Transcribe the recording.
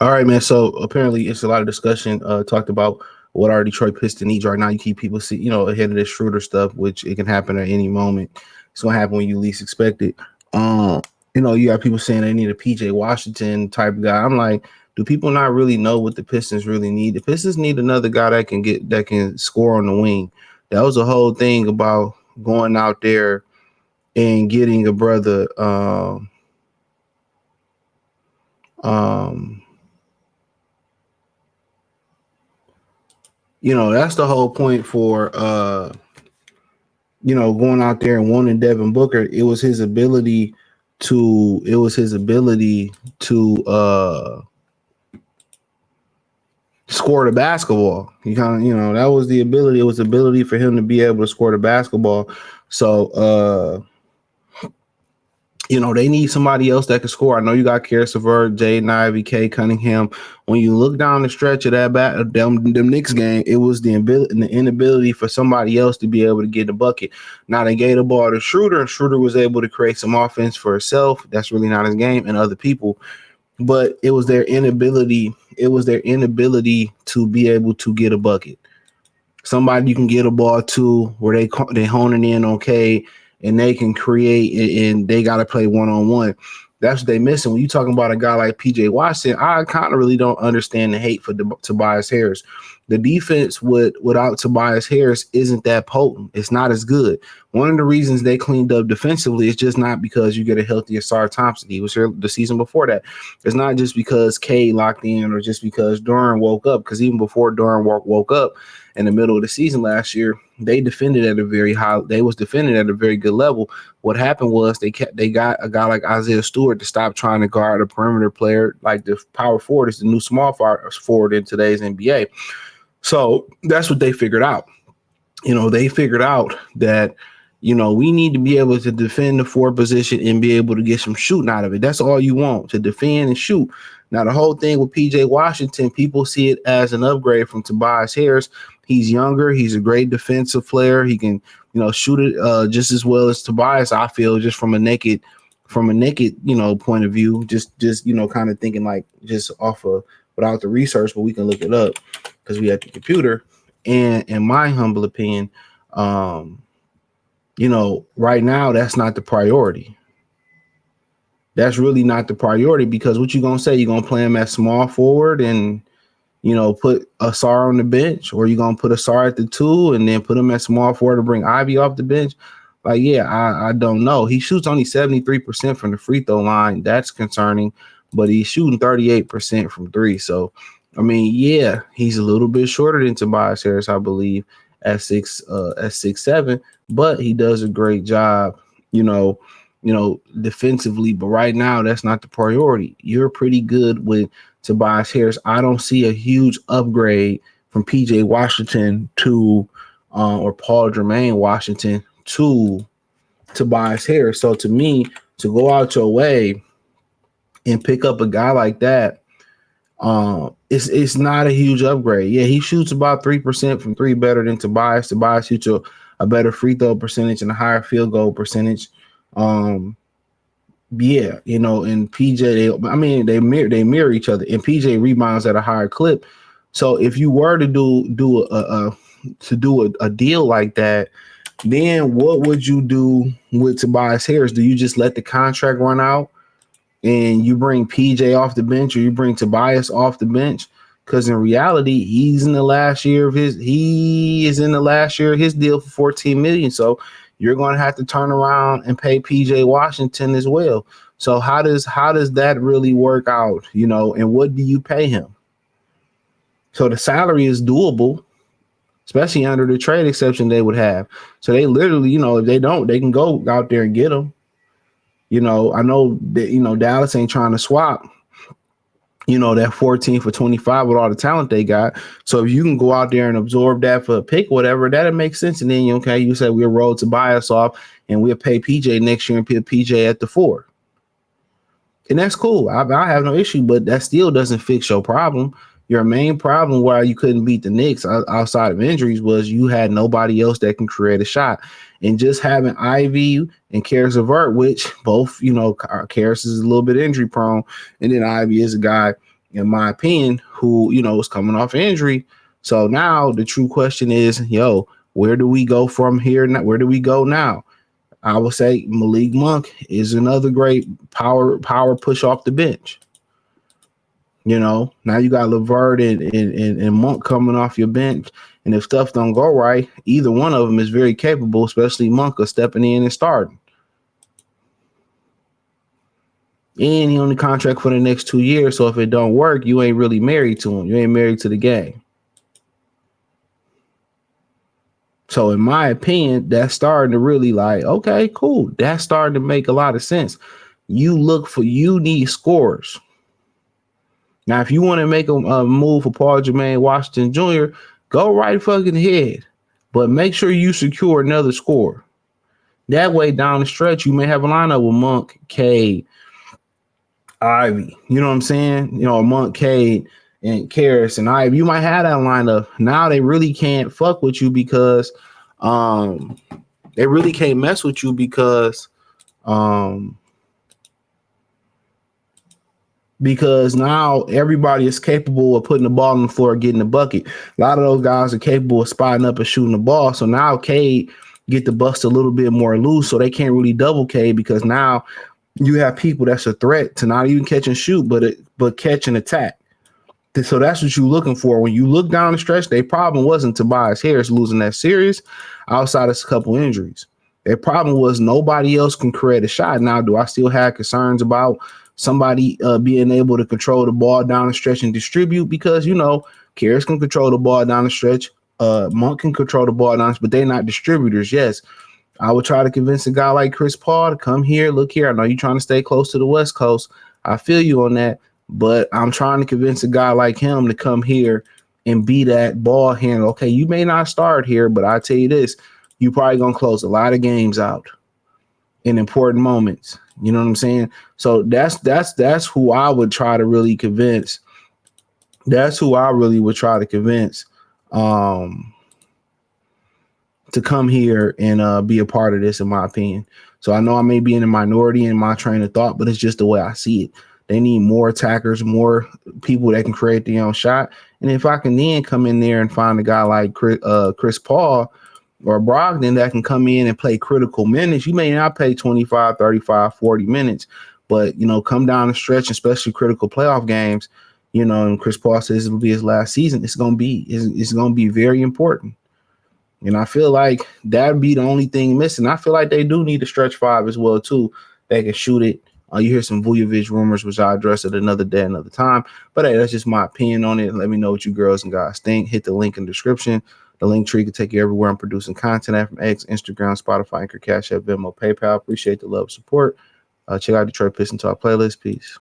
All right, man. So apparently, it's a lot of discussion talked about what our Detroit Pistons needs right now. You keep people ahead of this Schroeder stuff, which it can happen at any moment. It's gonna happen when you least expect it. Um, you got people saying they need a PJ Washington type guy. I'm like, do people not really know what the Pistons really need? The Pistons need another guy that can score on the wing. That was the whole thing about going out there and getting a brother. Um, that's the whole point for going out there and wanting Devin Booker. It was his ability to score the basketball. That was the ability. It was the ability for him to be able to score the basketball. So they need somebody else that can score. I know you got Karis LeVert, Jaden Ivey, K Cunningham. When you look down the stretch of them Knicks game, it was the inability for somebody else to be able to get the bucket. Now they gave the ball to Schroeder, and Schroeder was able to create some offense for himself. That's really not his game, and other people. But it was their inability. It was their inability to be able to get a bucket. Somebody you can get a ball to where they honing in on K and they can create and they got to play one-on-one. That's what they missing. When you talking about a guy like PJ Washington, I kind of really don't understand the hate for Tobias Harris. The defense without Tobias Harris isn't that potent. It's not as good. One of the reasons they cleaned up defensively is just not because you get a healthy Asar Thompson. He was here the season before that. It's not just because K locked in or just because Duran woke up. Because even before Duran woke up in the middle of the season last year, they was defended at a very good level. What happened was they got a guy like Isaiah Stewart to stop trying to guard a perimeter player. Like the power forward is the new small forward in today's NBA. So that's what they figured out. They figured out that, we need to be able to defend the forward position and be able to get some shooting out of it. That's all you want, to defend and shoot. Now, the whole thing with PJ Washington, people see it as an upgrade from Tobias Harris. He's younger. He's a great defensive player. He can, shoot it just as well as Tobias, I feel, just from a naked, point of view, just, kind of thinking like just off of without the research, but we can look it up because we have the computer. And in my humble opinion, right now that's not the priority. That's really not the priority because what you gonna say? You gonna play him at small forward and put Asar on the bench, or you gonna put Asar at the 2 and then put him at small forward to bring Ivy off the bench? Like, yeah, I don't know. He shoots only 73% from the free throw line. That's concerning, but he's shooting 38% from 3. So, I mean, yeah, he's a little bit shorter than Tobias Harris, I believe, at 6'7", but he does a great job, defensively. But right now, that's not the priority. You're pretty good with Tobias Harris. I don't see a huge upgrade from PJ Washington to or Paul Jermaine Washington to Tobias Harris. So to me, to go out your way and pick up a guy like that, it's not a huge upgrade. Yeah, he shoots about 3% from 3 better than Tobias. Tobias shoots a better free throw percentage and a higher field goal percentage. Yeah, and PJ, they mirror each other, and PJ rebounds at a higher clip. So if you were to do a deal like that, then what would you do with Tobias Harris? Do you just let the contract run out and you bring PJ off the bench, or you bring Tobias off the bench? Because in reality, he is in the last year of his deal for $14 million. So you're going to have to turn around and pay PJ Washington as well. So how does that really work out? And what do you pay him? So the salary is doable, especially under the trade exception they would have. So they literally, if they don't, they can go out there and get him. I know that, Dallas ain't trying to swap, that 14 for 25 with all the talent they got. So if you can go out there and absorb that for a pick, whatever, that'll make sense. And then, you say we'll roll Tobias off and we'll pay PJ next year and put PJ at the 4. And that's cool. I have no issue, but that still doesn't fix your problem. Your main problem why you couldn't beat the Knicks outside of injuries was you had nobody else that can create a shot. And just having Ivy and Karis LeVert, which both, Karis is a little bit injury prone, and then Ivy is a guy, in my opinion, who, is coming off injury. So now the true question is, where do we go from here? Now, where do we go now? I would say Malik Monk is another great power push off the bench. Now you got LeVert and Monk coming off your bench. And if stuff don't go right, either one of them is very capable, especially Monk, of stepping in and starting. And he on the contract for the next 2 years. So if it don't work, you ain't really married to him. You ain't married to the game. So in my opinion, that's starting to really okay, cool. That's starting to make a lot of sense. You need scores. Now, if you want to make a move for Paul Jermaine Washington Jr., go right fucking ahead. But make sure you secure another score. That way, down the stretch, you may have a lineup with Monk, Cade, Ivy. You know what I'm saying? Monk, Cade, and Karras and Ivy. You might have that lineup. Now they really can't fuck with you because they really can't mess with you because now everybody is capable of putting the ball on the floor and getting the bucket. A lot of those guys are capable of spotting up and shooting the ball. So now Cade get the bust a little bit more loose, so they can't really double Cade because now you have people that's a threat to not even catch and shoot, but catch and attack. So that's what you're looking for. When you look down the stretch, their problem wasn't Tobias Harris losing that series outside of a couple injuries. Their problem was nobody else can create a shot. Now, do I still have concerns about somebody being able to control the ball down the stretch and distribute? Because, Karras can control the ball down the stretch. Monk can control the ball down, but they're not distributors. Yes, I would try to convince a guy like Chris Paul to come here. Look here. I know you're trying to stay close to the West Coast. I feel you on that. But I'm trying to convince a guy like him to come here and be that ball handler. Okay, you may not start here, but I tell you this, you probably going to close a lot of games out in important moments. You know what I'm saying? So that's who I would try to really convince. That's who I really would try to convince to come here and be a part of this, in my opinion. So I know I may be in a minority in my train of thought, but it's just the way I see it. They need more attackers, more people that can create their own shot. And if I can then come in there and find a guy like Chris Paul or Brogdon that can come in and play critical minutes, you may not play 25, 35, 40 minutes, but, come down the stretch, especially critical playoff games, and Chris Paul says it'll be his last season. It's going to be very important. And I feel like that'd be the only thing missing. I feel like they do need a stretch five as well, too. They can shoot it. You hear some Vujovic rumors, which I'll address at another day, another time. But hey, that's just my opinion on it. Let me know what you girls and guys think. Hit the link in the description. The link tree can take you everywhere I'm producing content at, from X, Instagram, Spotify, Anchor, Cash App, Venmo, PayPal. Appreciate the love, support. Check out Detroit Pistons Talk playlist. Peace.